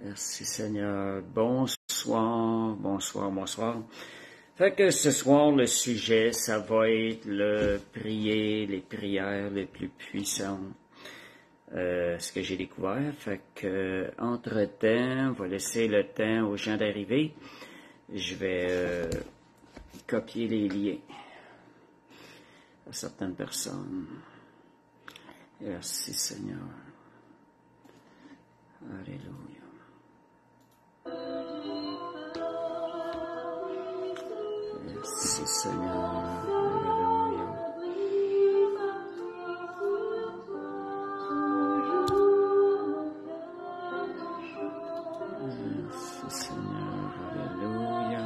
Merci Seigneur. Bonsoir, bonsoir, bonsoir. Fait que ce soir, le sujet, ça va être les prières les plus puissantes. Ce que j'ai découvert. Fait que, entre-temps, on va laisser le temps aux gens d'arriver. Je vais copier les liens à certaines personnes. Merci Seigneur. Alléluia. Merci Seigneur. Alléluia. Merci Seigneur. Alléluia.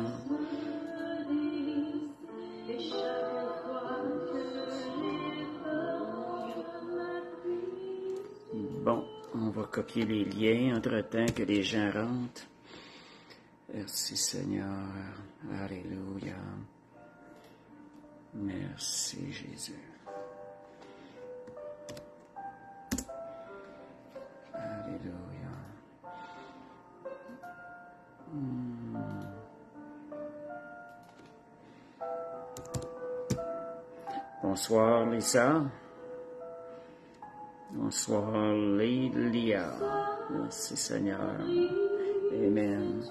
Bon, on va copier les liens entre-temps que les gens rentrent. Merci Seigneur. Alléluia. Merci Jésus. Alléluia. Bonsoir Lisa. Bonsoir Lilia. Merci Seigneur. Amen.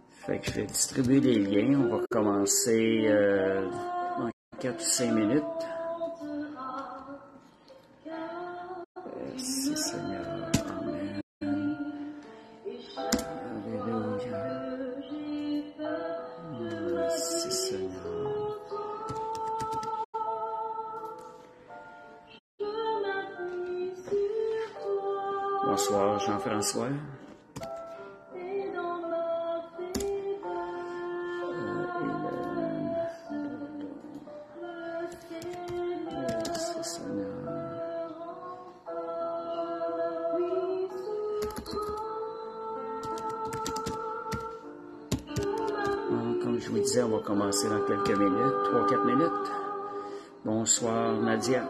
Fait que je vais distribuer les liens. On va commencer dans 4-5 minutes. Merci Seigneur. Amen. Alléluia. Merci Seigneur. Bonsoir Jean-François. Comme je vous disais, on va commencer dans quelques minutes, 3-4 minutes. Bonsoir Nadia.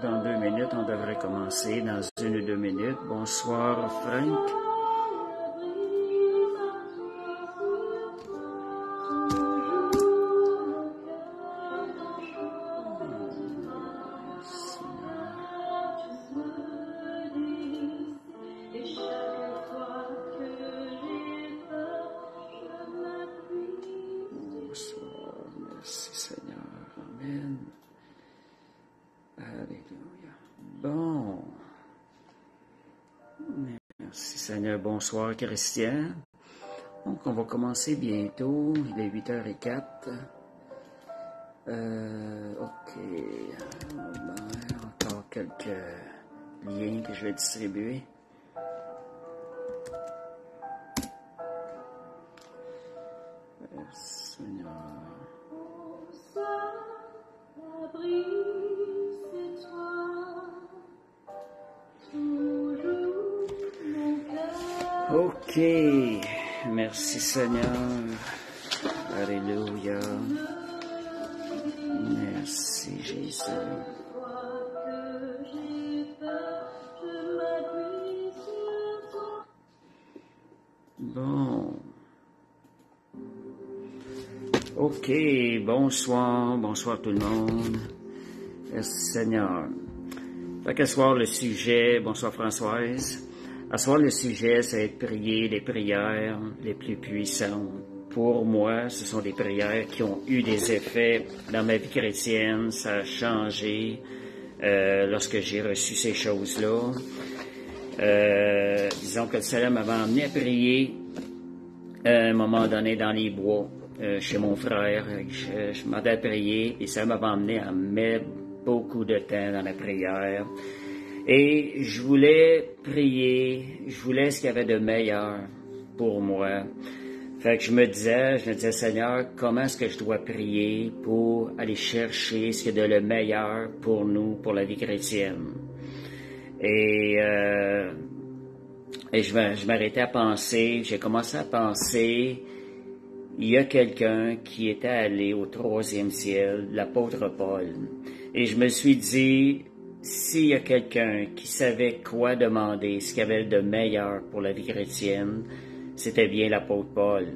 Dans 2 minutes, on devrait commencer. Dans 1 ou 2 minutes. Bonsoir, Franck. Bonsoir Christian. Donc on va commencer bientôt. Il est 8h04. Ok. Encore quelques liens que je vais distribuer. Seigneur. Ok, merci Seigneur. Alléluia. Merci Jésus. Bon. Ok, bonsoir tout le monde. Merci Seigneur. Fait qu'à soir le sujet, bonsoir Françoise. À soir le sujet, c'est de prier les prières les plus puissantes. pour moi, ce sont des prières qui ont eu des effets dans ma vie chrétienne. Ça a changé lorsque j'ai reçu ces choses-là. Disons que le Seigneur m'avait emmené à prier à un moment donné dans les bois chez mon frère. Je m'attendais à prier et ça m'avait emmené à mettre beaucoup de temps dans la prière. Et je voulais prier, je voulais ce qu'il y avait de meilleur pour moi. Fait que je me disais, Seigneur, comment est-ce que je dois prier pour aller chercher ce qu'il y a de le meilleur pour nous, pour la vie chrétienne. Et je m'arrêtais à penser, j'ai commencé à penser, il y a quelqu'un qui était allé au 3e ciel, l'apôtre Paul. Et je me suis dit, s'il y a quelqu'un qui savait quoi demander, ce qu'il y avait de meilleur pour la vie chrétienne, c'était bien l'apôtre Paul.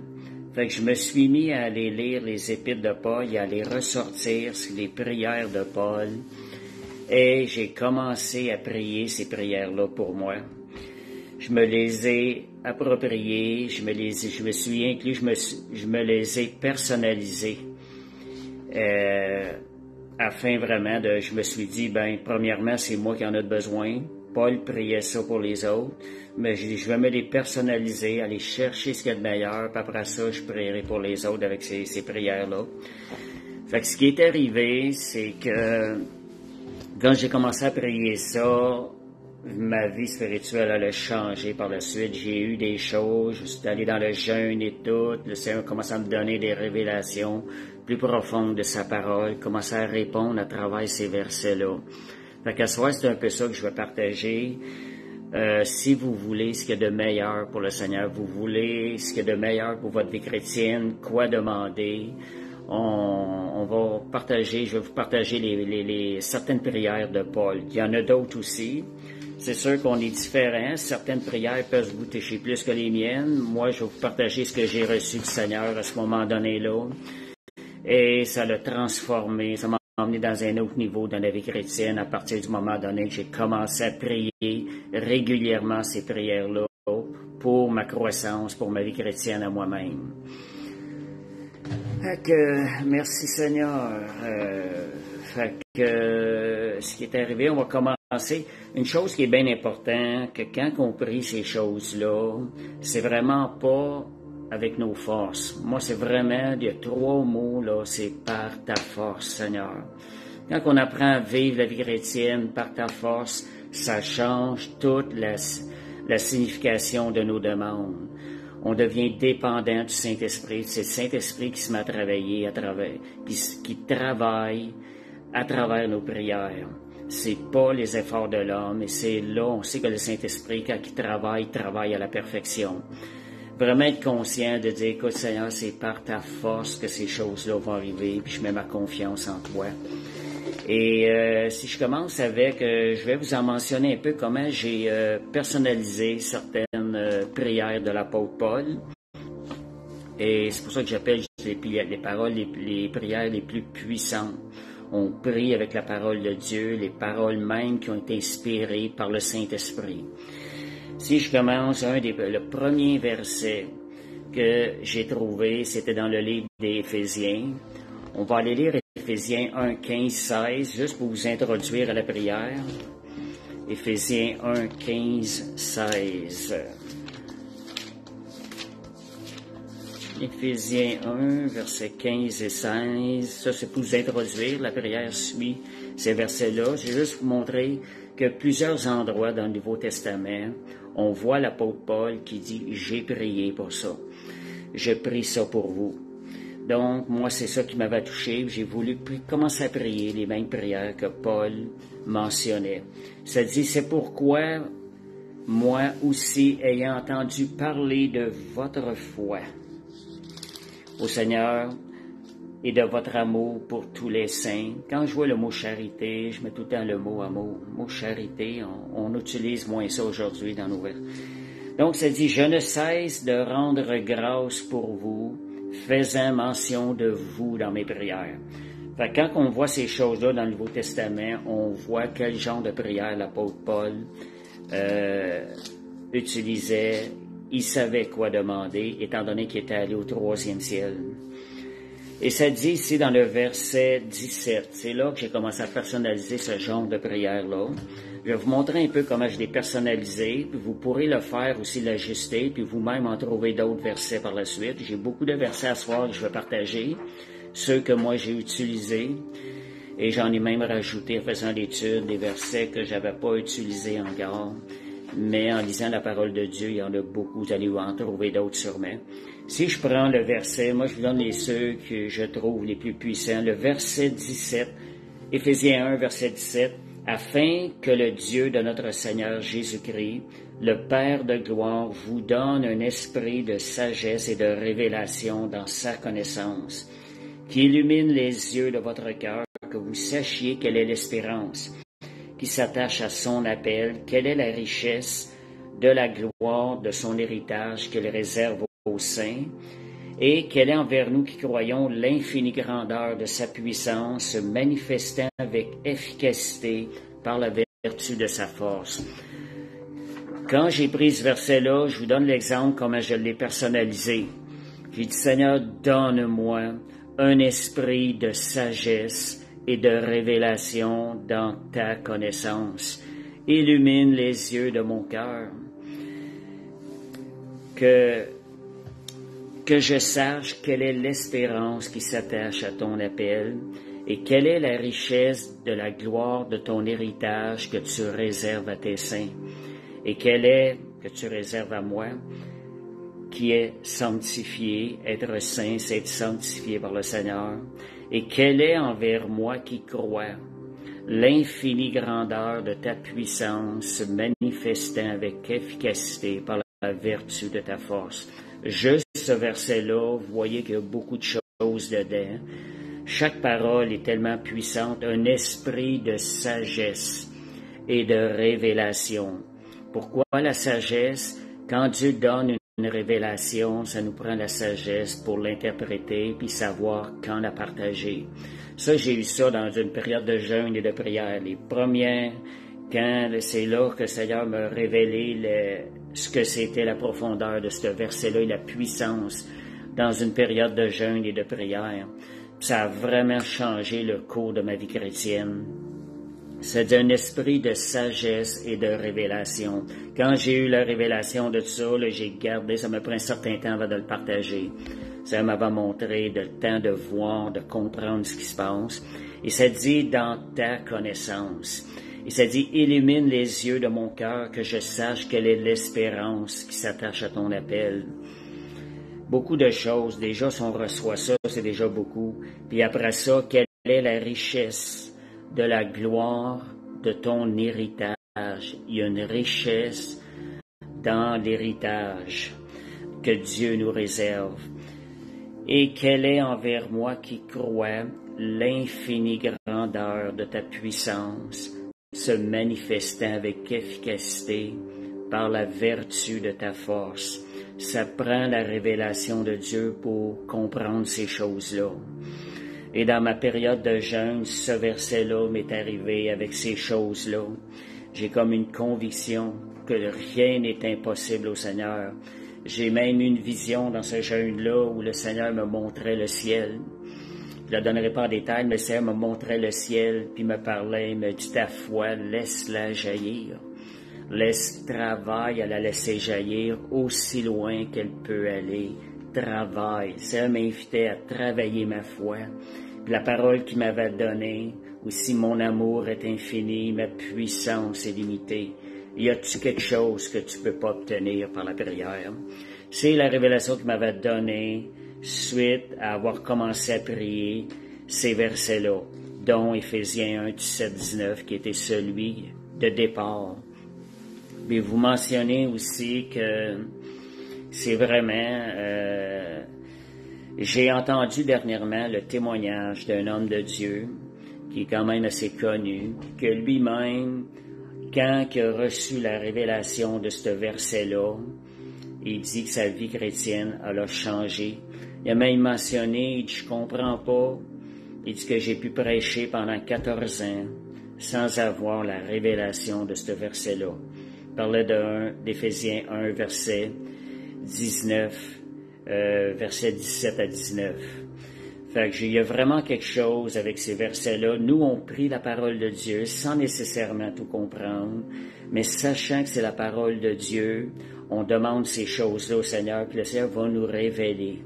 Fait que je me suis mis à aller lire les épîtres de Paul et à aller ressortir les prières de Paul. Et j'ai commencé à prier ces prières-là pour moi. Je me les ai appropriées, je me suis inclus, je me les ai personnalisées. Afin vraiment je me suis dit, premièrement, c'est moi qui en ai besoin. Paul priait ça pour les autres, mais je vais me les personnaliser, aller chercher ce qu'il y a de meilleur, puis après ça, je prierai pour les autres avec ces prières-là. Fait que ce qui est arrivé, c'est que quand j'ai commencé à prier ça, ma vie spirituelle allait changer par la suite. J'ai eu des choses, je suis allé dans le jeûne et tout, le Seigneur a commencé à me donner des révélations plus profondes de sa parole, commençait à répondre à travers ces versets-là. Fait qu'à ce soir, c'est un peu ça que je vais partager. Si vous voulez ce qu'il y a de meilleur pour le Seigneur, vous voulez ce qu'il y a de meilleur pour votre vie chrétienne, quoi demander, on va partager, je vais vous partager les certaines prières de Paul. Il y en a d'autres aussi. C'est sûr qu'on est différents. Certaines prières peuvent vous toucher plus que les miennes. Moi, je vais vous partager ce que j'ai reçu du Seigneur à ce moment donné-là. Et ça l'a transformé, ça m'a emmené dans un autre niveau dans la vie chrétienne à partir du moment donné que j'ai commencé à prier régulièrement ces prières-là pour ma croissance, pour ma vie chrétienne à moi-même. Fait que, merci Seigneur. Fait que, ce qui est arrivé, on va commencer. Une chose qui est bien importante, que quand on prie ces choses-là, c'est vraiment pas avec nos forces. Moi, c'est vraiment, il y a 3 mots, là, c'est par ta force, Seigneur. Quand on apprend à vivre la vie chrétienne par ta force, ça change toute la signification de nos demandes. On devient dépendant du Saint-Esprit. C'est le Saint-Esprit qui se met à travailler qui travaille à travers nos prières. C'est pas les efforts de l'homme, et c'est là, on sait que le Saint-Esprit, quand il travaille à la perfection. Vraiment être conscient de dire, écoute Seigneur, c'est par ta force que ces choses-là vont arriver, puis je mets ma confiance en toi. Et si je commence avec, je vais vous en mentionner un peu comment j'ai personnalisé certaines prières de l'apôtre Paul. Et c'est pour ça que j'appelle les prières les plus puissantes. On prie avec la parole de Dieu, les paroles mêmes qui ont été inspirées par le Saint-Esprit. Si je commence, le premier verset que j'ai trouvé, c'était dans le livre des Éphésiens. On va aller lire Éphésiens 1, 15, 16, juste pour vous introduire à la prière. Éphésiens 1, 15, 16. Éphésiens 1, versets 15 et 16. Ça, c'est pour vous introduire. La prière suit ces versets-là. Je vais juste vous montrer que plusieurs endroits dans le Nouveau Testament, on voit l'apôtre Paul qui dit « J'ai prié pour ça. Je prie ça pour vous. » Donc, moi, c'est ça qui m'avait touché. J'ai voulu commencer à prier les mêmes prières que Paul mentionnait. Ça dit « C'est pourquoi, moi aussi, ayant entendu parler de votre foi au Seigneur et de votre amour pour tous les saints. » Quand je vois le mot charité, je mets tout le temps le mot amour. Le mot charité, on utilise moins ça aujourd'hui dans nos vers. Donc, ça dit « Je ne cesse de rendre grâce pour vous, faisant mention de vous dans mes prières. » Fait que quand on voit ces choses-là dans le Nouveau Testament, on voit quel genre de prière l'apôtre Paul utilisait il savait quoi demander, étant donné qu'il était allé au 3e ciel. Et ça dit ici dans le verset 17, c'est là que j'ai commencé à personnaliser ce genre de prière-là. Je vais vous montrer un peu comment je l'ai personnalisé, puis vous pourrez le faire aussi, l'ajuster, puis vous-même en trouver d'autres versets par la suite. J'ai beaucoup de versets à soir que je vais partager, ceux que moi j'ai utilisés, et j'en ai même rajouté en faisant l'étude des versets que j'avais pas utilisés encore. Mais en lisant la parole de Dieu, il y en a beaucoup, vous allez en trouver d'autres sûrement. Si je prends le verset, moi je vous donne ceux que je trouve les plus puissants. Le verset 17, Éphésiens 1, verset 17, « Afin que le Dieu de notre Seigneur Jésus-Christ, le Père de gloire, vous donne un esprit de sagesse et de révélation dans sa connaissance, qui illumine les yeux de votre cœur, que vous sachiez quelle est l'espérance qui s'attache à son appel, quelle est la richesse de la gloire de son héritage qu'il réserve aux saints, et quelle est envers nous qui croyons l'infinie grandeur de sa puissance, se manifestant avec efficacité par la vertu de sa force. » Quand j'ai pris ce verset-là, je vous donne l'exemple comment je l'ai personnalisé. J'ai dit, Seigneur, donne-moi un esprit de sagesse et de révélation dans ta connaissance. Illumine les yeux de mon cœur. Que je sache quelle est l'espérance qui s'attache à ton appel et quelle est la richesse de la gloire de ton héritage que tu réserves à tes saints et quelle est que tu réserves à moi qui est sanctifié, être saint, c'est être sanctifié par le Seigneur, et quelle est envers moi qui crois l'infinie grandeur de ta puissance se manifestant avec efficacité par la vertu de ta force. Juste ce verset-là, vous voyez qu'il y a beaucoup de choses dedans. Chaque parole est tellement puissante, un esprit de sagesse et de révélation. Pourquoi la sagesse? Quand Dieu donne une révélation, ça nous prend la sagesse pour l'interpréter puis savoir quand la partager. Ça, j'ai eu ça dans une période de jeûne et de prière. Les premières, quand c'est là que le Seigneur m'a révélé ce que c'était la profondeur de ce verset-là et la puissance dans une période de jeûne et de prière. Ça a vraiment changé le cours de ma vie chrétienne. C'est un esprit de sagesse et de révélation. Quand j'ai eu la révélation de tout ça, là, j'ai gardé, ça m'a pris un certain temps avant de le partager. Ça m'avait montré le temps de voir, de comprendre ce qui se passe. Et ça dit dans ta connaissance. Et ça dit, illumine les yeux de mon cœur, que je sache quelle est l'espérance qui s'attache à ton appel. Beaucoup de choses, déjà si on reçoit ça, c'est déjà beaucoup. Puis après ça, quelle est la richesse de la gloire de ton héritage. Il y a une richesse dans l'héritage que Dieu nous réserve. Et quelle est envers moi qui crois l'infinie grandeur de ta puissance se manifestant avec efficacité par la vertu de ta force. Ça prend la révélation de Dieu pour comprendre ces choses-là. Et dans ma période de jeûne, ce verset-là m'est arrivé avec ces choses-là. J'ai comme une conviction que rien n'est impossible au Seigneur. J'ai même eu une vision dans ce jeûne-là où le Seigneur me montrait le ciel. Je ne le donnerai pas en détail, mais le Seigneur me montrait le ciel, puis me parlait, il me dit, ta foi, laisse-la jaillir. Laisse travail à la laisser jaillir aussi loin qu'elle peut aller. Travail. Le Seigneur m'invitait à travailler ma foi. La parole qu'il m'avait donnée, aussi mon amour est infini, ma puissance est limitée. Y a-t-il quelque chose que tu peux pas obtenir par la prière? C'est la révélation qu'il m'avait donnée suite à avoir commencé à prier ces versets-là, dont Éphésiens 1, 17, 19, qui était celui de départ. Mais vous mentionnez aussi que c'est vraiment... j'ai entendu dernièrement le témoignage d'un homme de Dieu qui est quand même assez connu, que lui-même, quand il a reçu la révélation de ce verset-là, il dit que sa vie chrétienne a changé. Il a même mentionné, il dit, je comprends pas, il dit que j'ai pu prêcher pendant 14 ans sans avoir la révélation de ce verset-là. Il parlait d'Éphésiens 1, verset 19, versets 17 à 19. Fait que il y a vraiment quelque chose avec ces versets-là. Nous, on prie la parole de Dieu sans nécessairement tout comprendre, mais sachant que c'est la parole de Dieu, on demande ces choses-là au Seigneur, puis le Seigneur va nous révéler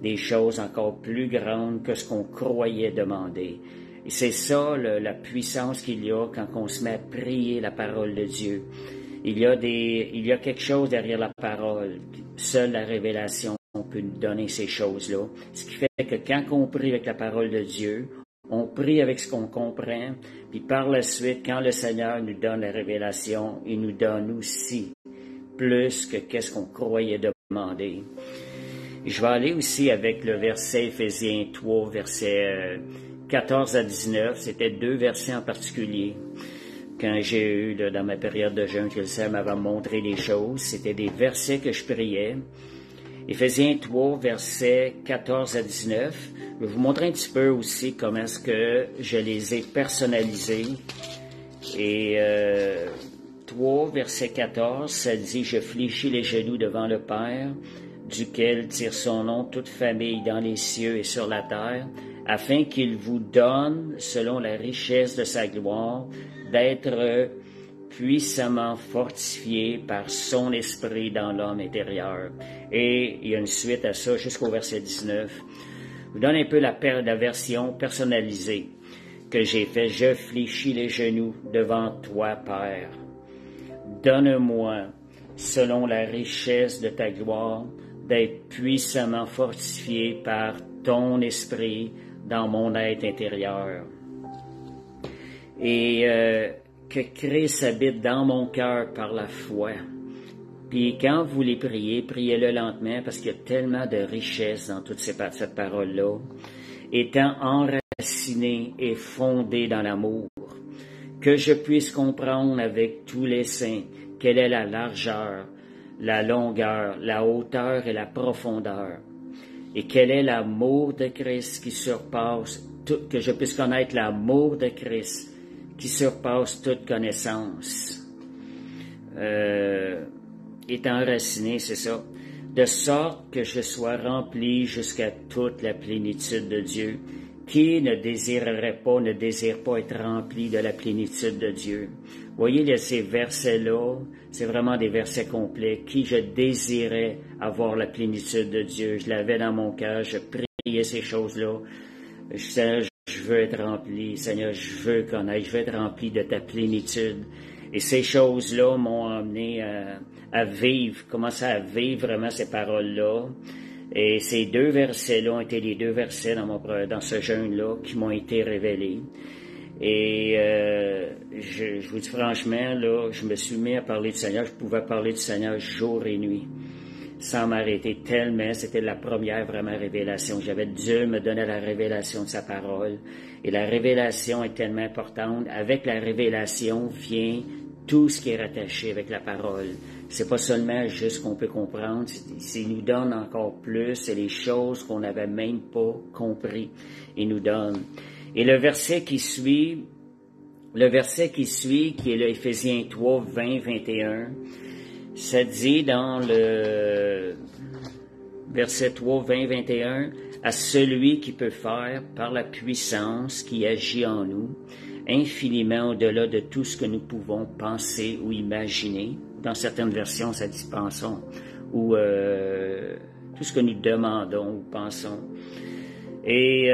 des choses encore plus grandes que ce qu'on croyait demander. Et c'est ça la puissance qu'il y a quand on se met à prier la parole de Dieu. Il y a quelque chose derrière la parole. Seule la révélation peut nous donner ces choses-là. Ce qui fait que quand on prie avec la parole de Dieu, on prie avec ce qu'on comprend, puis par la suite, quand le Seigneur nous donne la révélation, il nous donne aussi plus que qu'est-ce qu'on croyait demander. Je vais aller aussi avec le verset Éphésiens 3, versets 14 à 19. C'était 2 versets en particulier. Quand j'ai eu, dans ma période de jeûne, que le Seigneur m'avait montré des choses, c'était des versets que je priais. Éphésiens 3, versets 14 à 19. Je vais vous montrer un petit peu aussi comment est-ce que je les ai personnalisés. Et 3, verset 14, ça dit « Je fléchis les genoux devant le Père, duquel tire son nom toute famille dans les cieux et sur la terre, afin qu'il vous donne, selon la richesse de sa gloire, d'être puissamment fortifié par son esprit dans l'homme intérieur. » Et il y a une suite à ça jusqu'au verset 19. Je vous donne un peu la version personnalisée que j'ai fait. « Je fléchis les genoux devant toi, Père. Donne-moi, selon la richesse de ta gloire, d'être puissamment fortifié par ton esprit dans mon être intérieur. » Et que Christ habite dans mon cœur par la foi. Puis quand vous les priez, priez-le lentement parce qu'il y a tellement de richesse dans toute cette parole-là. Étant enraciné et fondé dans l'amour, que je puisse comprendre avec tous les saints quelle est la largeur, la longueur, la hauteur et la profondeur, et quel est l'amour de Christ qui surpasse tout, que je puisse connaître l'amour de Christ qui surpasse toute connaissance. Étant enraciné, c'est ça, de sorte que je sois rempli jusqu'à toute la plénitude de Dieu. Qui ne désire pas être rempli de la plénitude de Dieu. Voyez, ces versets-là, c'est vraiment des versets complets. Qui je désirais avoir la plénitude de Dieu. Je l'avais dans mon cœur, je priais ces choses-là. Seigneur, je veux être rempli. Seigneur, je veux connaître, je veux être rempli de ta plénitude. Et ces choses-là m'ont amené à vivre, commencer à vivre vraiment ces paroles-là. Et ces 2 versets-là ont été les 2 versets dans ce jeûne-là qui m'ont été révélés. Et je vous dis franchement, là, je me suis mis à parler du Seigneur. Je pouvais parler du Seigneur jour et nuit, sans m'arrêter tellement. C'était la première vraiment révélation. Dieu me donnait la révélation de sa parole. Et la révélation est tellement importante. Avec la révélation vient tout ce qui est rattaché avec la parole. C'est pas seulement juste qu'on peut comprendre, c'est nous donne encore plus, c'est les choses qu'on n'avait même pas compris. Il nous donne. Et le verset qui suit, qui est le Éphésiens 3, 20, 21, ça dit dans le verset 3, 20, 21, « À celui qui peut faire, par la puissance qui agit en nous, infiniment au-delà de tout ce que nous pouvons penser ou imaginer. » Dans certaines versions, ça dit « pensons » ou tout ce que nous demandons ou pensons. Et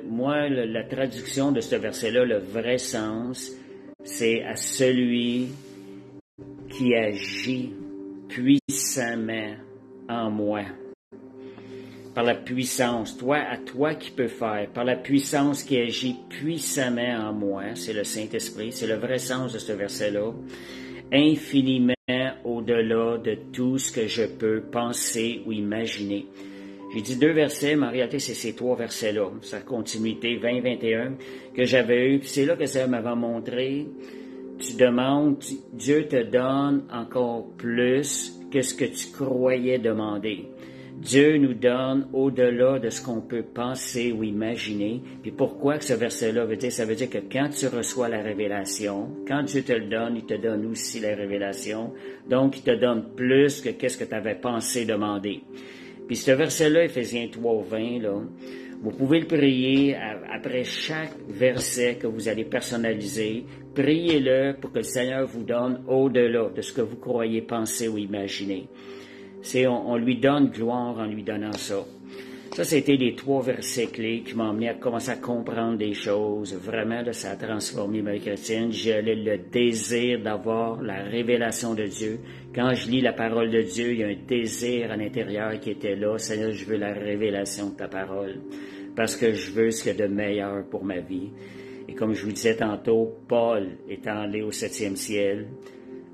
moi, la traduction de ce verset-là, le vrai sens, c'est « à celui qui agit puissamment en moi ». Par la puissance, à toi qui peux faire, par la puissance qui agit puissamment en moi, c'est le Saint-Esprit, c'est le vrai sens de ce verset-là, infiniment au-delà de tout ce que je peux penser ou imaginer. J'ai dit 2 versets, mais en réalité, c'est ces 3 versets-là, sa continuité 20-21, que j'avais eu, puis c'est là que ça m'avait montré, tu demandes, Dieu te donne encore plus que ce que tu croyais demander. Dieu nous donne au-delà de ce qu'on peut penser ou imaginer. Puis pourquoi que ce verset-là veut dire? Ça veut dire que quand tu reçois la révélation, quand Dieu te le donne, il te donne aussi la révélation. Donc, il te donne plus que qu'est-ce que tu avais pensé demander. Puis ce verset-là, Éphésiens 3:20, là, vous pouvez le prier après chaque verset que vous allez personnaliser. Priez-le pour que le Seigneur vous donne au-delà de ce que vous croyez penser ou imaginer. On lui donne gloire en lui donnant ça. Ça, c'était les 3 versets clés qui m'ont amené à commencer à comprendre des choses. Vraiment, là, ça a transformé ma vie chrétienne. J'ai le désir d'avoir la révélation de Dieu. Quand je lis la parole de Dieu, il y a un désir à l'intérieur qui était là. Seigneur, je veux la révélation de ta parole parce que je veux ce qu'il y a de meilleur pour ma vie. Et comme je vous disais tantôt, Paul, étant allé au 7e ciel,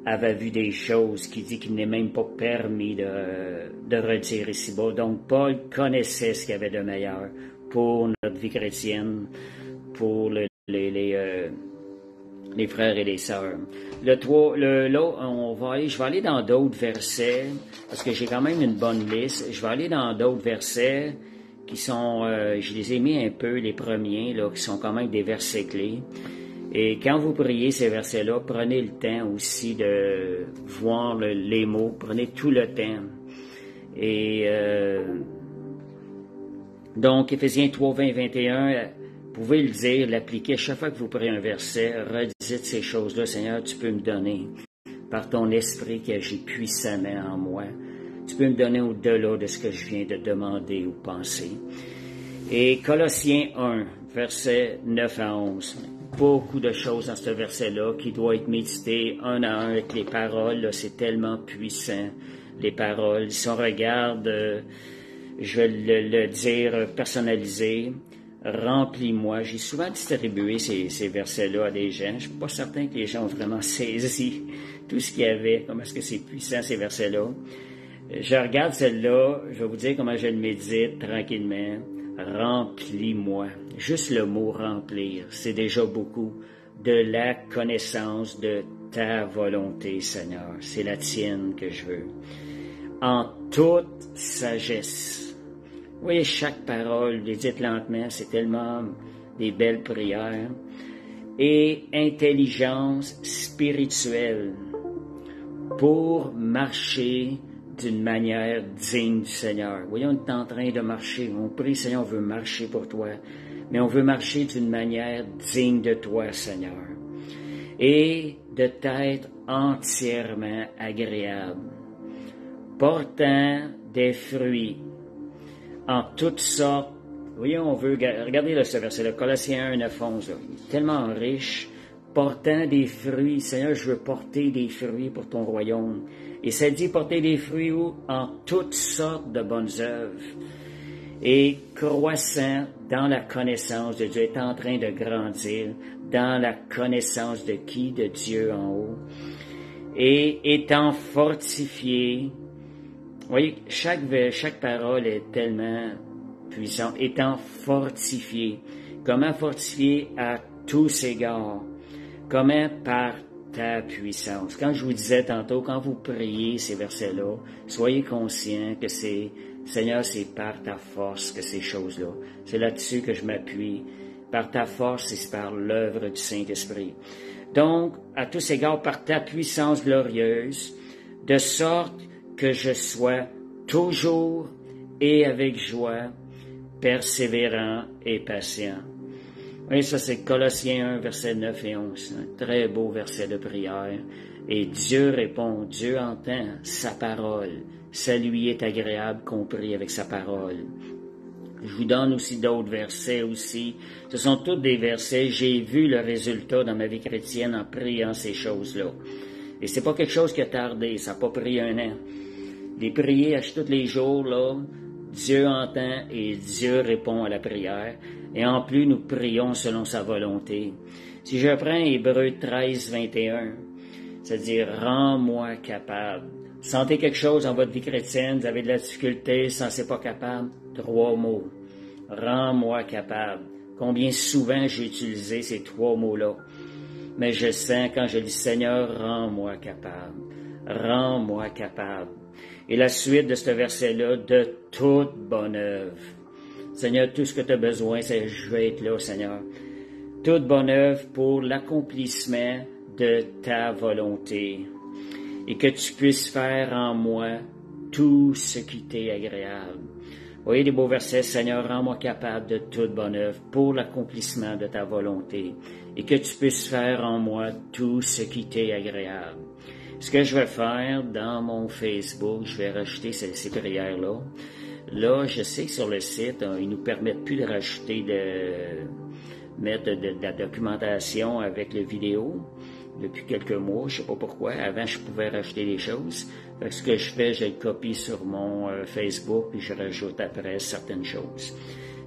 avait vu des choses qui dit qu'il n'est même pas permis de retirer ici-bas. Donc, Paul connaissait ce qu'il y avait de meilleur pour notre vie chrétienne, pour les frères et les sœurs. Là, je vais aller dans d'autres versets, parce que j'ai quand même une bonne liste. Je vais aller dans d'autres versets qui sont, je les ai mis un peu, les premiers, là, qui sont quand même des versets clés. Et quand vous priez ces versets-là, prenez le temps aussi de voir les mots, prenez tout le temps. Et donc, Éphésiens 3, 20, 21, vous pouvez le dire, l'appliquer. Chaque fois que vous priez un verset, redites ces choses-là. Seigneur, tu peux me donner, par ton esprit qui agit puissamment en moi, tu peux me donner au-delà de ce que je viens de demander ou penser. Et Colossiens 1, versets 9 à 11. Beaucoup de choses dans ce verset-là qui doit être médité un à un avec les paroles. Là, c'est tellement puissant, les paroles. Si on regarde, je vais le dire personnalisé, remplis-moi. J'ai souvent distribué ces versets-là à des gens. Je ne suis pas certain que les gens ont vraiment saisi tout ce qu'il y avait, comment est-ce que c'est puissant ces versets-là. Je regarde celle-là, je vais vous dire comment je le médite tranquillement. Remplis-moi. Juste le mot remplir, c'est déjà beaucoup. De la connaissance de ta volonté, Seigneur. C'est la tienne que je veux. En toute sagesse. Vous voyez, chaque parole, les dites lentement, c'est tellement des belles prières. Et intelligence spirituelle pour marcher d'une manière digne du Seigneur. Voyons, on est en train de marcher. On prie, Seigneur, on veut marcher pour toi. Mais on veut marcher d'une manière digne de toi, Seigneur. Et de t'être entièrement agréable. Portant des fruits en toutes sortes. Voyons, on veut... Regardez là, ce verset-là, Colossiens 1, 9, 11. Là. Il est tellement riche. Portant des fruits. Seigneur, je veux porter des fruits pour ton royaume. Et ça dit porter des fruits où? En toutes sortes de bonnes œuvres. Et croissant dans la connaissance de Dieu, est en train de grandir dans la connaissance de qui? De Dieu en haut. Et étant fortifié. Vous voyez, chaque parole est tellement puissante. Étant fortifié. Comment fortifié? À tous égards. Comment? Par ta puissance. Quand je vous disais tantôt, quand vous priez ces versets-là, soyez conscients que c'est, Seigneur, c'est par ta force que ces choses-là. C'est là-dessus que je m'appuie. Par ta force et c'est par l'œuvre du Saint-Esprit. Donc, à tous égards, par ta puissance glorieuse, de sorte que je sois toujours et avec joie, persévérant et patient. Oui, ça c'est Colossiens 1, versets 9 et 11. Un très beau verset de prière. Et Dieu répond, Dieu entend sa parole. Ça lui est agréable, compris avec sa parole. Je vous donne aussi d'autres versets aussi. Ce sont tous des versets. J'ai vu le résultat dans ma vie chrétienne en priant ces choses-là. Et c'est pas quelque chose qui a tardé. Ça n'a pas pris un an. Les prier tous les jours, là, Dieu entend et Dieu répond à la prière. Et en plus, nous prions selon sa volonté. Si je prends Hébreux 13, 21, c'est-à-dire « Rends-moi capable ». Sentez quelque chose dans votre vie chrétienne, vous avez de la difficulté, vous ne sentez pas capable, 3 mots. « Rends-moi capable ». Combien souvent j'ai utilisé ces 3 mots-là. Mais je sens quand je dis « Seigneur, rends-moi capable ». rends-moi capable. Et la suite de ce verset-là, de toute bonne œuvre. Seigneur, tout ce que tu as besoin, c'est je vais être là, Seigneur. Toute bonne œuvre pour l'accomplissement de ta volonté. Et que tu puisses faire en moi tout ce qui t'est agréable. Voyez les beaux versets, Seigneur, rends-moi capable de toute bonne œuvre pour l'accomplissement de ta volonté. Et que tu puisses faire en moi tout ce qui t'est agréable. Ce que je vais faire dans mon Facebook, je vais rajouter ces prières-là. Là, je sais que sur le site, ils nous permettent plus de rajouter mettre de la documentation avec les vidéos depuis quelques mois, je sais pas pourquoi. Avant, je pouvais rajouter des choses. Fait que ce que je fais, je le copie sur mon Facebook puis je rajoute après certaines choses.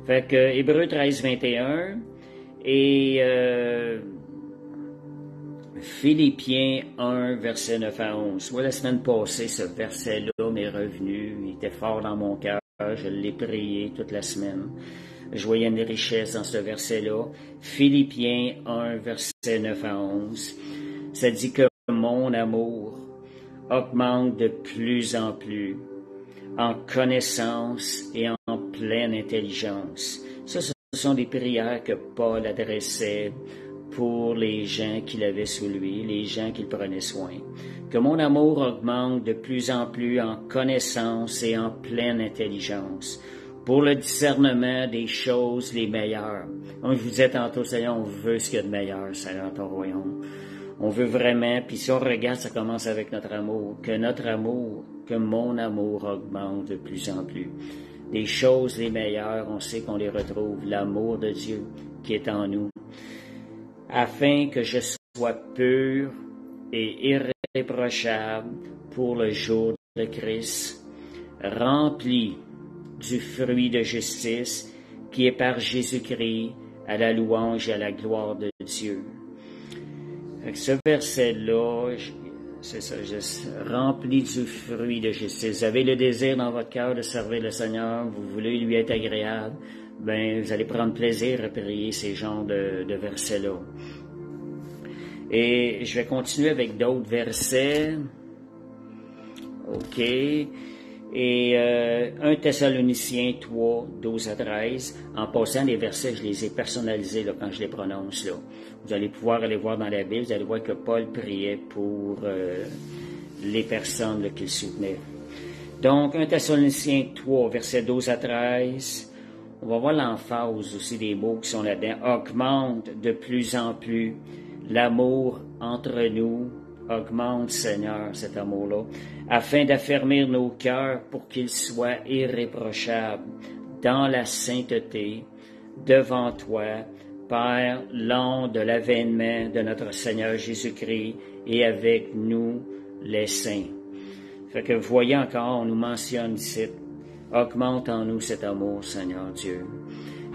Fait que Hébreux 13, 21 et Philippiens 1, verset 9 à 11. Moi, la semaine passée, ce verset-là m'est revenu. Il était fort dans mon cœur. Je l'ai prié toute la semaine. Je voyais une richesse dans ce verset-là. Philippiens 1, verset 9 à 11. Ça dit que mon amour augmente de plus en plus en connaissance et en pleine intelligence. Ça, ce sont des prières que Paul adressait pour les gens qu'il avait sous lui, les gens qu'il prenait soin. Que mon amour augmente de plus en plus en connaissance et en pleine intelligence, pour le discernement des choses les meilleures. Comme je vous disais tantôt, Seigneur, on veut ce qu'il y a de meilleur, Seigneur, ton royaume. On veut vraiment, puis si on regarde, ça commence avec notre amour, que mon amour augmente de plus en plus. Des choses les meilleures, on sait qu'on les retrouve, l'amour de Dieu qui est en nous, afin que je sois pur et irréprochable pour le jour de Christ, rempli du fruit de justice qui est par Jésus-Christ à la louange et à la gloire de Dieu. Avec ce verset-là, c'est ça, rempli du fruit de justice. Vous avez le désir dans votre cœur de servir le Seigneur, vous voulez lui être agréable, ben vous allez prendre plaisir à prier ces genres de versets-là. Et je vais continuer avec d'autres versets. OK. Et 1 Thessaloniciens 3, 12 à 13. En passant, les versets, je les ai personnalisés là, quand je les prononce. Là. Vous allez pouvoir aller voir dans la Bible, vous allez voir que Paul priait pour les personnes là, qu'il soutenait. Donc, 1 Thessaloniciens 3, versets 12 à 13. On va voir l'emphase aussi des mots qui sont là-dedans. Augmente de plus en plus l'amour entre nous. Augmente, Seigneur, cet amour-là, afin d'affermir nos cœurs pour qu'ils soient irréprochables dans la sainteté devant toi, Père, l'an de l'avènement de notre Seigneur Jésus-Christ et avec nous les saints. Fait que vous voyez encore, on nous mentionne ici, augmente en nous cet amour, Seigneur Dieu.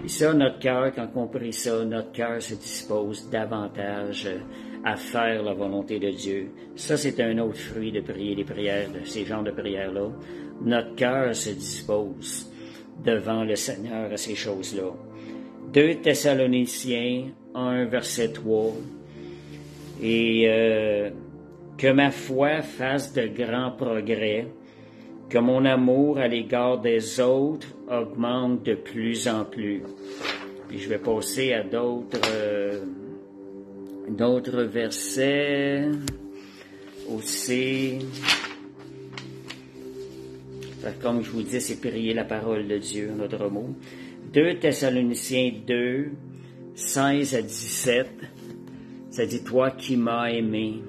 Et ça, notre cœur, quand on prie ça, notre cœur se dispose davantage à faire la volonté de Dieu. Ça, c'est un autre fruit de prier les prières, de ces genres de prières-là. Notre cœur se dispose devant le Seigneur à ces choses-là. 2 Thessaloniciens 1, verset 3. Et que ma foi fasse de grands progrès, que mon amour à l'égard des autres augmente de plus en plus. Puis je vais passer à d'autres versets aussi. Comme je vous dis, c'est prier la parole de Dieu, notre mot. 2 Thessaloniciens 2, 16 à 17, ça dit « Toi qui m'as aimé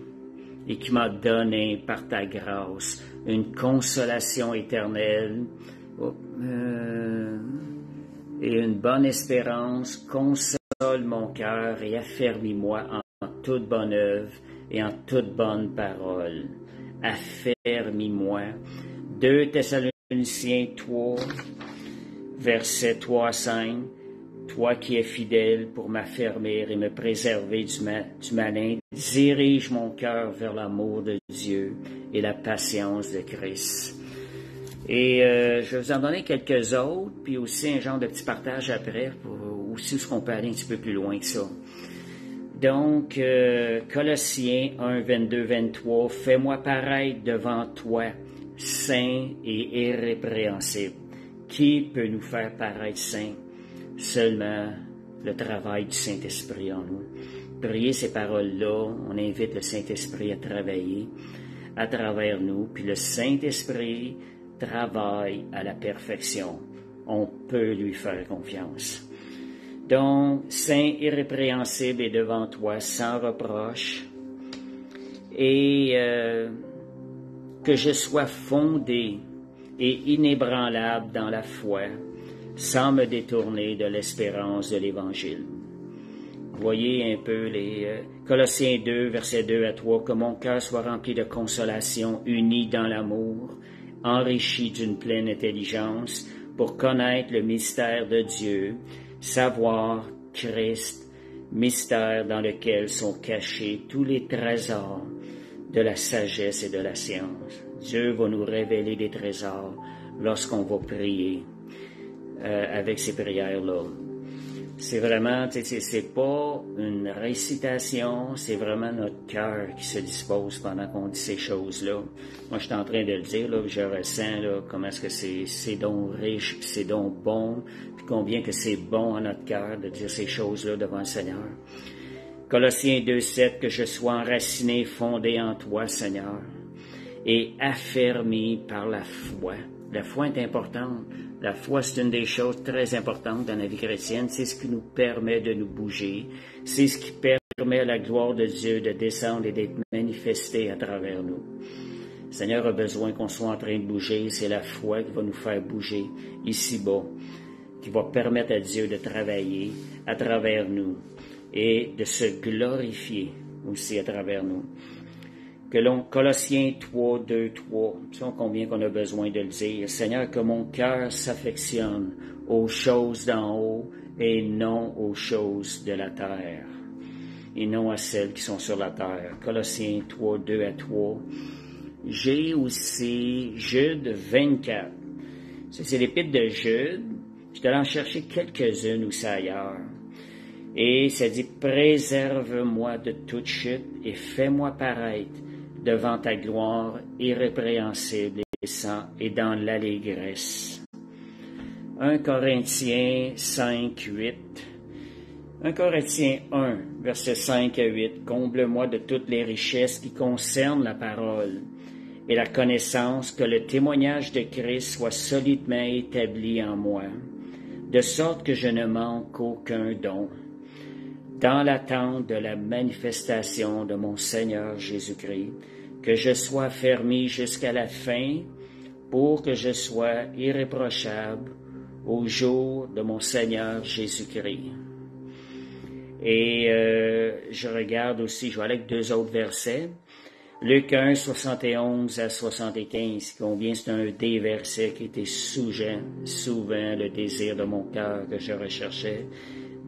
et qui m'as donné par ta grâce une consolation éternelle et une bonne espérance, console mon cœur et affermis-moi en toute bonne œuvre et en toute bonne parole. Affermis-moi. » 2 Thessaloniciens 3, versets 3 à 5. Toi qui es fidèle pour m'affermir et me préserver du malin, dirige mon cœur vers l'amour de Dieu et la patience de Christ. Et je vais vous en donner quelques autres, puis aussi un genre de petit partage après, pour aussi où on peut aller un petit peu plus loin que ça. Donc, Colossiens 1, 22, 23, « Fais-moi paraître devant toi, saint et irrépréhensible. » Qui peut nous faire paraître saints? Seulement le travail du Saint-Esprit en nous. Priez ces paroles-là, on invite le Saint-Esprit à travailler à travers nous, puis le Saint-Esprit travaille à la perfection. On peut lui faire confiance. Donc, saint irrépréhensible est devant toi, sans reproche, et que je sois fondé et inébranlable dans la foi, sans me détourner de l'espérance de l'Évangile. Voyez un peu les Colossiens 2, versets 2 à 3, « Que mon cœur soit rempli de consolation, uni dans l'amour, enrichi d'une pleine intelligence, pour connaître le mystère de Dieu, savoir Christ, mystère dans lequel sont cachés tous les trésors de la sagesse et de la science. » Dieu va nous révéler des trésors lorsqu'on va prier avec ces prières-là. C'est vraiment, c'est pas une récitation, c'est vraiment notre cœur qui se dispose pendant qu'on dit ces choses-là. Moi, je suis en train de le dire, là, je ressens là, comment est-ce que c'est donc riche, puis c'est donc bon, puis combien que c'est bon à notre cœur de dire ces choses-là devant le Seigneur. Colossiens 2,7, « Que je sois enraciné, fondé en toi, Seigneur, et affermi par la foi. » La foi est importante. La foi, c'est une des choses très importantes dans la vie chrétienne. C'est ce qui nous permet de nous bouger. C'est ce qui permet à la gloire de Dieu de descendre et d'être manifestée à travers nous. Le Seigneur a besoin qu'on soit en train de bouger. C'est la foi qui va nous faire bouger ici-bas, qui va permettre à Dieu de travailler à travers nous et de se glorifier aussi à travers nous. Colossiens 3, 2, 3, tu sais combien qu'on a besoin de le dire. « Seigneur, que mon cœur s'affectionne aux choses d'en haut et non aux choses de la terre, et non à celles qui sont sur la terre. » Colossiens 3, 2 à 3. J'ai aussi Jude 24. C'est l'épître de Jude. Je suis allé en chercher quelques-unes aussi ailleurs. Et ça dit, « Préserve-moi de toute chute et fais-moi paraître devant ta gloire irrépréhensible et dans l'allégresse. » 1 Corinthiens 5, 8. 1 Corinthiens 1, versets 5 à 8. « Comble-moi de toutes les richesses qui concernent la parole et la connaissance, que le témoignage de Christ soit solidement établi en moi, de sorte que je ne manque aucun don, dans l'attente de la manifestation de mon Seigneur Jésus-Christ, que je sois affermi jusqu'à la fin, pour que je sois irréprochable au jour de mon Seigneur Jésus-Christ. » Et je regarde aussi, je vais aller avec deux autres versets. Luc 1, 71 à 75, combien c'est un des versets qui était souvent le désir de mon cœur que je recherchais.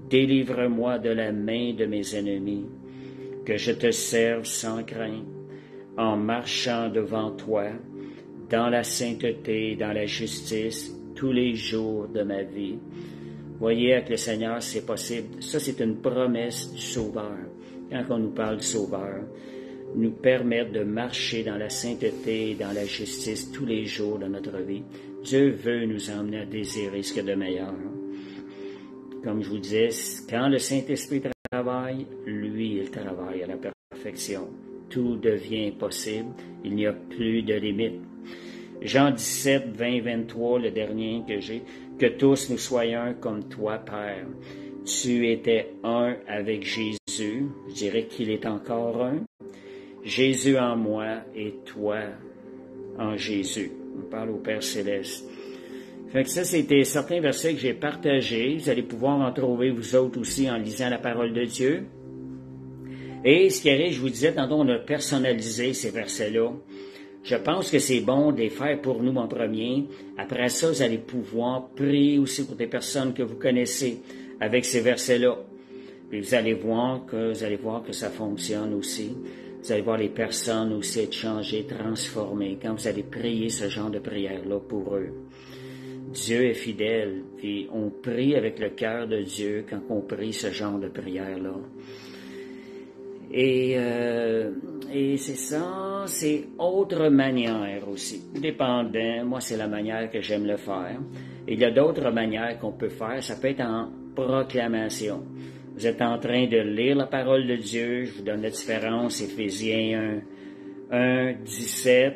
« Délivre-moi de la main de mes ennemis, que je te serve sans crainte, en marchant devant toi, dans la sainteté, dans la justice, tous les jours de ma vie. » Voyez, avec le Seigneur, c'est possible. Ça, c'est une promesse du Sauveur. Quand on nous parle du Sauveur, nous permettre de marcher dans la sainteté et dans la justice tous les jours de notre vie. Dieu veut nous emmener à désirer ce qu'il y a de meilleur. Comme je vous disais, quand le Saint-Esprit travaille, lui, il travaille à la perfection. Tout devient possible. Il n'y a plus de limite. Jean 17, 20, 23, le dernier que j'ai. « Que tous nous soyons un comme toi, Père. Tu étais un avec Jésus. » Je dirais qu'il est encore un. « Jésus en moi et toi en Jésus. » On parle au Père Céleste. Fait que ça, c'était certains versets que j'ai partagés. Vous allez pouvoir en trouver vous autres aussi en lisant la parole de Dieu. Et ce qui arrive, je vous disais, tantôt on a personnalisé ces versets-là. Je pense que c'est bon de les faire pour nous en premier. Après ça, vous allez pouvoir prier aussi pour des personnes que vous connaissez avec ces versets-là. Puis vous allez voir que ça fonctionne aussi. Vous allez voir les personnes aussi être changées, transformées quand vous allez prier ce genre de prière-là pour eux. Dieu est fidèle, puis on prie avec le cœur de Dieu quand on prie ce genre de prière-là. Et c'est ça, c'est autre manière aussi. Dépendant, moi c'est la manière que j'aime le faire. Il y a d'autres manières qu'on peut faire, ça peut être en proclamation. Vous êtes en train de lire la parole de Dieu, je vous donne la différence, Éphésiens 1, 17,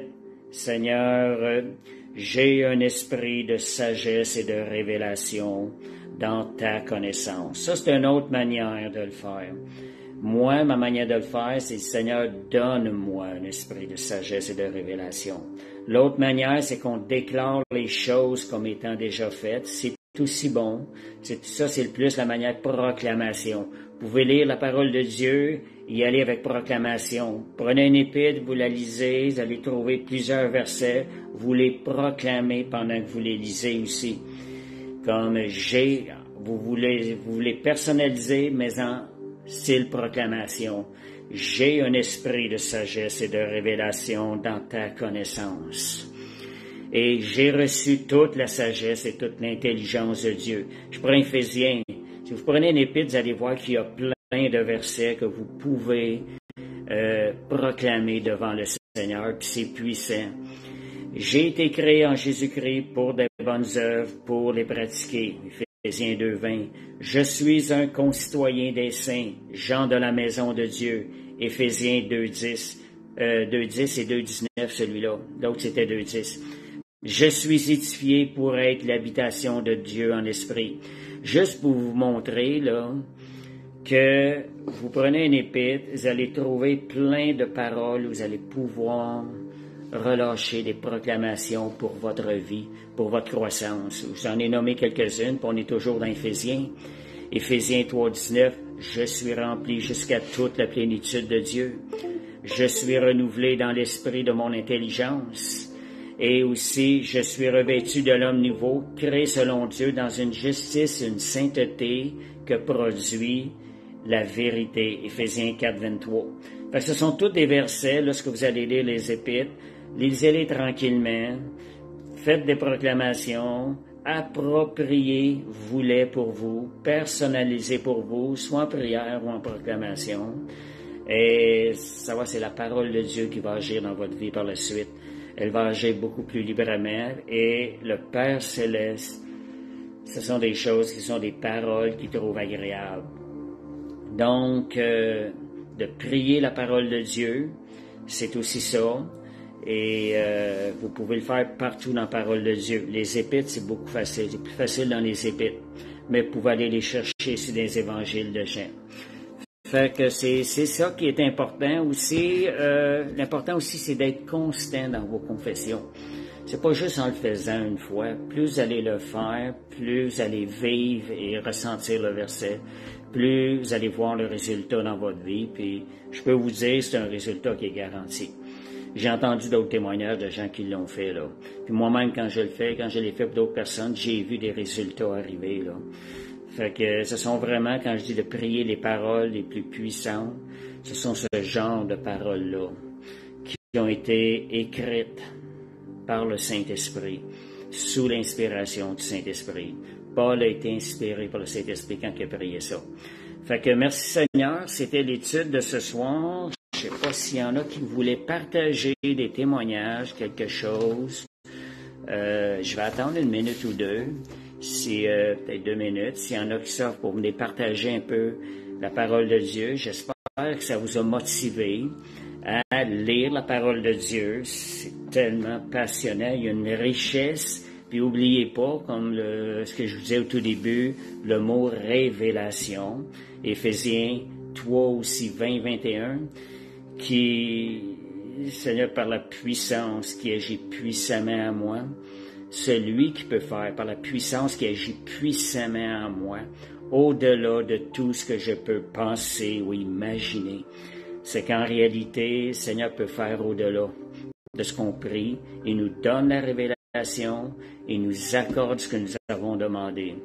Seigneur, j'ai un esprit de sagesse et de révélation dans ta connaissance. Ça, c'est une autre manière de le faire. Moi, ma manière de le faire, c'est Seigneur, donne-moi un esprit de sagesse et de révélation. L'autre manière, c'est qu'on déclare les choses comme étant déjà faites. C'est aussi bon. Ça, c'est le plus la manière de proclamation. Vous pouvez lire la parole de Dieu et y aller avec proclamation. Prenez une épître, vous la lisez, vous allez trouver plusieurs versets, vous les proclamez pendant que vous les lisez aussi. Comme vous voulez personnaliser, mais en style proclamation. J'ai un esprit de sagesse et de révélation dans ta connaissance. Et j'ai reçu toute la sagesse et toute l'intelligence de Dieu. Je prends Éphésiens. Si vous prenez une épître, vous allez voir qu'il y a plein de versets que vous pouvez proclamer devant le Seigneur, puis c'est puissant. J'ai été créé en Jésus-Christ pour des bonnes œuvres, pour les pratiquer. Éphésiens 2.20. Je suis un concitoyen des saints, gens de la maison de Dieu. Éphésiens 2.10. 2.10 et 2.19, celui-là. L'autre, c'était 2.10. Je suis édifié pour être l'habitation de Dieu en esprit. Juste pour vous montrer, là, que vous prenez une épître, vous allez trouver plein de paroles, vous allez pouvoir relâcher des proclamations pour votre vie, pour votre croissance. J'en ai nommé quelques-unes, puis on est toujours dans Éphésiens. Éphésiens 3.19, je suis rempli jusqu'à toute la plénitude de Dieu. Je suis renouvelé dans l'esprit de mon intelligence. Et aussi, je suis revêtu de l'homme nouveau, créé selon Dieu dans une justice, une sainteté que produit la vérité. Éphésiens 4.23. Fait que ce sont tous des versets, lorsque vous allez lire les épîtres, lisez-les tranquillement, faites des proclamations, appropriez-vous-les pour vous, personnalisez pour vous, soit en prière ou en proclamation. Et ça va, c'est la parole de Dieu qui va agir dans votre vie par la suite. Elle va agir beaucoup plus librement. Et le Père Céleste, ce sont des choses qui sont des paroles qu'il trouve agréables. Donc, de prier la parole de Dieu, c'est aussi ça. Et vous pouvez le faire partout dans la parole de Dieu. Les épîtres, c'est beaucoup facile. C'est plus facile dans les épîtres. Mais vous pouvez aller les chercher sur des évangiles de Jean. Fait que c'est ça qui est important aussi. L'important aussi, c'est d'être constant dans vos confessions. C'est pas juste en le faisant une fois. Plus vous allez le faire, plus vous allez vivre et ressentir le verset, plus vous allez voir le résultat dans votre vie. Puis je peux vous dire, c'est un résultat qui est garanti. J'ai entendu d'autres témoignages de gens qui l'ont fait, là. Puis moi-même, quand je le fais, quand je l'ai fait pour d'autres personnes, j'ai vu des résultats arriver, là. Fait que ce sont vraiment, quand je dis de prier les paroles les plus puissantes, ce sont ce genre de paroles-là qui ont été écrites par le Saint-Esprit, sous l'inspiration du Saint-Esprit. Paul a été inspiré par le Saint-Esprit quand il a prié ça. Fait que merci Seigneur, c'était l'étude de ce soir. Je ne sais pas s'il y en a qui voulaient partager des témoignages, quelque chose. Je vais attendre une minute ou deux, peut-être 2 minutes. S'il y en a qui savent pour venir partager un peu la parole de Dieu, j'espère que ça vous a motivé à lire la parole de Dieu. C'est tellement passionnant, il y a une richesse. Puis n'oubliez pas, comme ce que je vous disais au tout début, le mot révélation. Éphésiens 3 aussi, 20-21, qui, Seigneur, par la puissance qui agit puissamment en moi, celui qui peut faire par la puissance qui agit puissamment en moi, au-delà de tout ce que je peux penser ou imaginer, c'est qu'en réalité, Seigneur peut faire au-delà de ce qu'on prie. Il nous donne la révélation et nous accorde ce que nous avons demandé.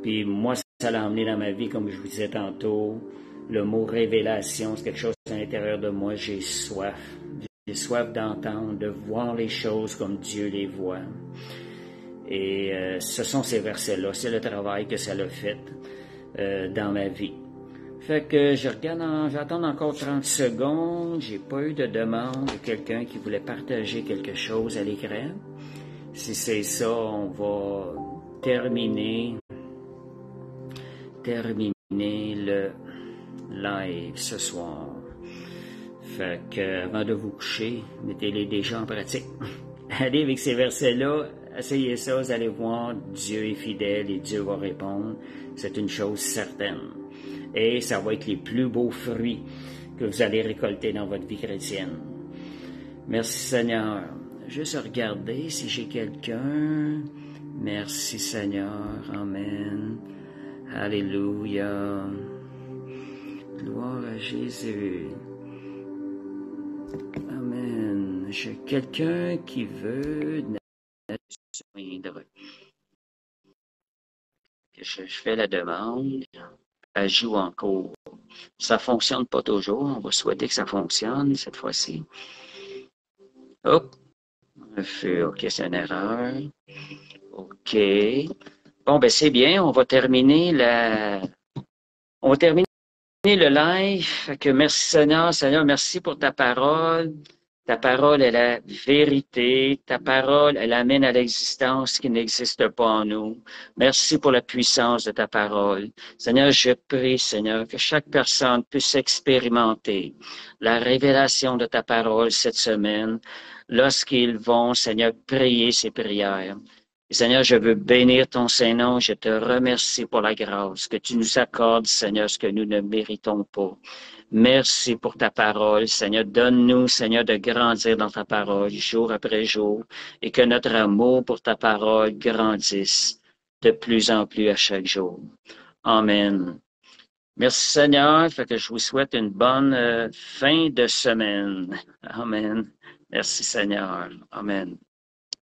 Puis moi, ça l'a emmené dans ma vie, comme je vous disais tantôt, le mot révélation, c'est quelque chose à l'intérieur de moi, j'ai soif. J'ai soif d'entendre, de voir les choses comme Dieu les voit. Et ce sont ces versets-là, c'est le travail que ça a fait dans ma vie. Fait que j'attends encore 30 secondes. J'ai pas eu de demande de quelqu'un qui voulait partager quelque chose à l'écran. Si c'est ça, on va terminer le live ce soir. Fait que avant de vous coucher, mettez-les déjà en pratique. Allez avec ces versets-là, essayez ça, vous allez voir, Dieu est fidèle et Dieu va répondre. C'est une chose certaine. Et ça va être les plus beaux fruits que vous allez récolter dans votre vie chrétienne. Merci Seigneur. Juste regarder si j'ai quelqu'un. Merci Seigneur. Amen. Alléluia. Gloire à Jésus. Amen. J'ai quelqu'un qui veut se joindre. Je fais la demande. Ajout en cours. Ça fonctionne pas toujours. On va souhaiter que ça fonctionne cette fois-ci. Hop. OK, c'est une erreur. OK. Bon, ben c'est bien. On va terminer le live. Fait que merci Seigneur. Seigneur, merci pour ta parole. Ta parole est la vérité. Ta parole, elle amène à l'existence ce qui n'existe pas en nous. Merci pour la puissance de ta parole. Seigneur, je prie, Seigneur, que chaque personne puisse expérimenter la révélation de ta parole cette semaine lorsqu'ils vont, Seigneur, prier ces prières. Et Seigneur, je veux bénir ton Saint-Nom. Je te remercie pour la grâce que tu nous accordes, Seigneur, ce que nous ne méritons pas. Merci pour ta parole, Seigneur. Donne-nous, Seigneur, de grandir dans ta parole jour après jour et que notre amour pour ta parole grandisse de plus en plus à chaque jour. Amen. Merci, Seigneur. Fait que je vous souhaite une bonne fin de semaine. Amen. Merci, Seigneur. Amen.